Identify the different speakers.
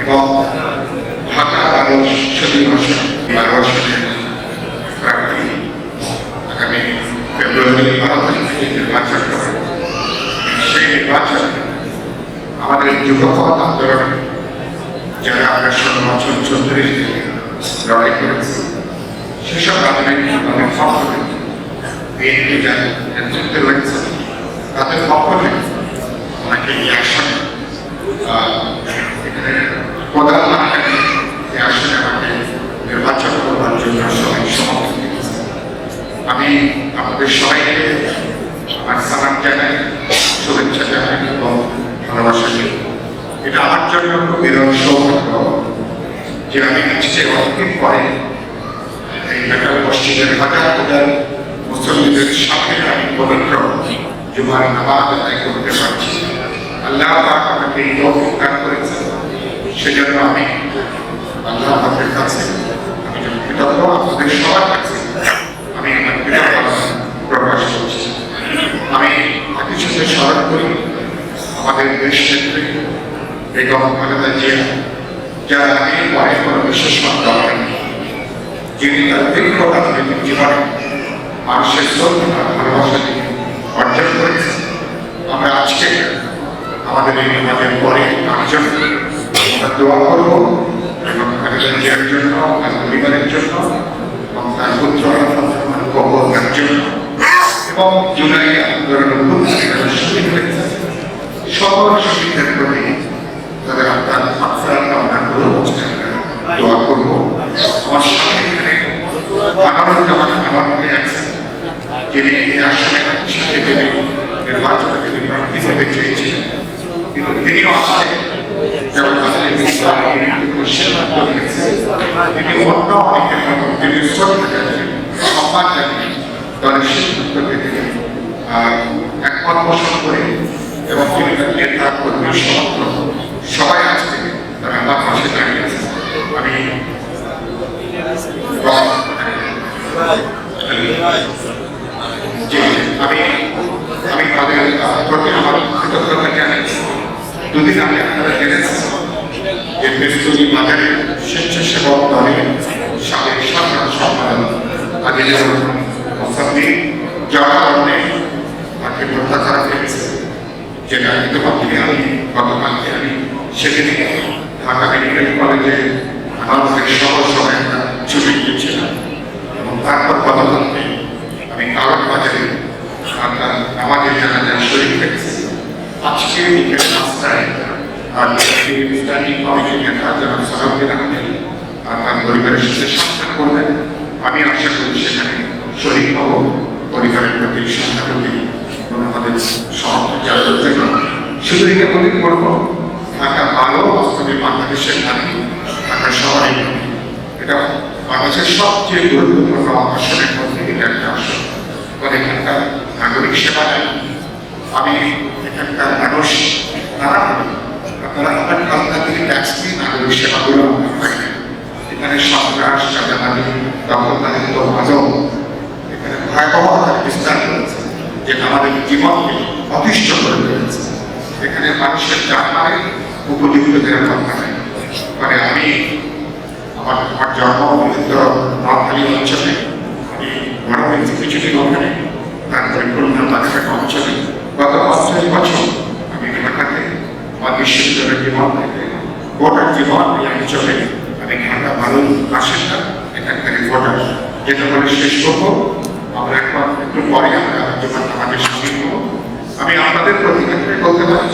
Speaker 1: এবং ঢাকা 12 প্রার্থী আগামী ফেব্রুয়ারি 12 তারিখ থেকে নির্বাচন করে। সেই নির্বাচনে আমাদের যুগপথ আন্দোলনে যারা আমরা 16 বছর 34 থেকে লড়াই করেছি, সেসব রাজনৈতিক দলের পক্ষ থেকে বিএনপি যারা নেতৃত্বে রয়েছে তাদের পক্ষ থেকে আমাকে এই আসনে প্রধান এই আসনে আমাকে নির্বাচন করবার জন্য সবাই সমর্থন দিয়েছে। আমি আপনাদের সবাইকে আমার সালাম জানাই, শুভেচ্ছা জানাই এবং ভালোবাসা দিই। এটা আমার জন্য বিরল সৌভাগ্য যে আমি আজকে অনেকদিন পরে এই মেটাল মসজিদের হাজার হাজার মুসলিমদের সাথে আমি পবিত্র জুমার নামাজ আদায় করতে পারছি। আল্লাহ পাক আমাকে এই তৌফিক দান করেছেন, সেজন্য আমি আল্লাহ পাকের কাছে আমি কৃতজ্ঞ। আপনাদের সবার কাছে আমি আমার কৃতজ্ঞতা প্রকাশ করছি। আমি একই সাথে স্মরণ করি আমাদের দেশ নেত্রী বেগম খালেদা জিয়া, যারা আগে পরে কোনো বিশেষ মাত্রা হয়নি, যিনি তার দীর্ঘ রাজনৈতিক জীবনে মানুষের শ্রদ্ধা ভালোবাসা দিয়ে অর্জন করেছেন। আমরা আজকে আমাদের এই নির্বাচনের পরে তার জন্য আমরা দোয়া করব এবং খালেদা জিয়ার জন্য, তার পরিবারের জন্য এবং তার পুত্র কবরের জন্য এবং জুলাই আন্দোলনের শহীদ হয়েছে সকল শহীদদের প্রতি তাদের আপনার মাত্রা কামনা করে দোয়া করব। আমার সাথে এখানে আমার মনে আছে যিনি এই আসনে সাথে তিনি নির্বাচনে তিনি প্রার্থী হতে চেয়েছিলেন, কিন্তু তিনিও আসছে যেমন তিনি অন্য অনেকের মতো তিনি শ্রদ্ধা জানিয়ে সম্মান জানিয়ে দলের সিদ্ধান্তকে তিনি একমত পোষণ করে এবং তিনি তার নেতা কর্মী সমর্থক সবাই আজকে তারা আমার পাশে দাঁড়িয়ে আছে। আমি তাদের প্রতি আমার কৃতজ্ঞতা জানাই। দুদিন আগে আপনারা জেনেছেন যে বেসুরি বাজারে স্বেচ্ছাসেবক দলের সাবেক সাধারণ সম্পাদক আজিজুর মোসাম্মি যারা কারণে তাকে হত্যা করা হয়েছে, যেটা ইতিমধ্যে আমি গতকালকে আমি সেদিনে ঢাকা মেডিকেল কলেজে আমাদের সবাই একটা ছুটি দিয়েছিলাম এবং তারপর গতকালকে আমি কারণ বাজারে আমাদের জানাজার শরীর হয়েছে। আজকে বিকেল 5টায় স্ট্যান্ডিং কমিটির নেতা জনাব সালাউদ্দিন আহমেদ আর তার পরিবারের সাথে সাক্ষাৎ করবেন। আমি আশা করি সেখানে শরীর হব, পরিবারের প্রতি শ্রদ্ধা প্রতি এবং আমাদের সমর্থন জানানোর জন্য শুধু এটা বলে করবো ঢাকা ভালো বাস্তবে বাংলাদেশের নারী ঢাকা শহরে এটা বাংলাদেশের সবচেয়ে গুরুত্বপূর্ণ আসনের মধ্যে এটা একটা আসন। এখানকার নাগরিক সেবা নেই, আমি এখানকার মানুষ নানাভাবে আপনারা আপনার খালতা থেকে ট্যাক্স দিয়ে নাগরিক সেবাগুলো পাই না। এখানে সন্ত্রাস, চাঁদাবাজি, দখলদারিত্ব, মাদক এখানে ভয়াবহ বিস্তার করেছে, যেটা আমাদের জীবনকে অতিষ্ঠ করে ফেলেছে। এখানে মানুষের জানমালের উপযুক্ত নিরাপত্তা নেই। মানে আমি আমার জন্ম নোয়াখালী অঞ্চলে, আমি বড় হয়েছি কিছুদিন ওখানে, তারপরে খুলনা বাগেরহাট অঞ্চলে গত 50 বছর আমি ঢাকাতে আমার বিশ্ববিদ্যালয়ের জীবন থেকে গোটা জীবন এই অঞ্চলে আমি ঢাকা ভালো বাসিন্দা, এখানকার ভোটার। যেটা বলে শেষ করবো, আমরা একটু পরে আমরা আমাদের সামিল হবো। আমি আপনাদের প্রতি বলতে পারি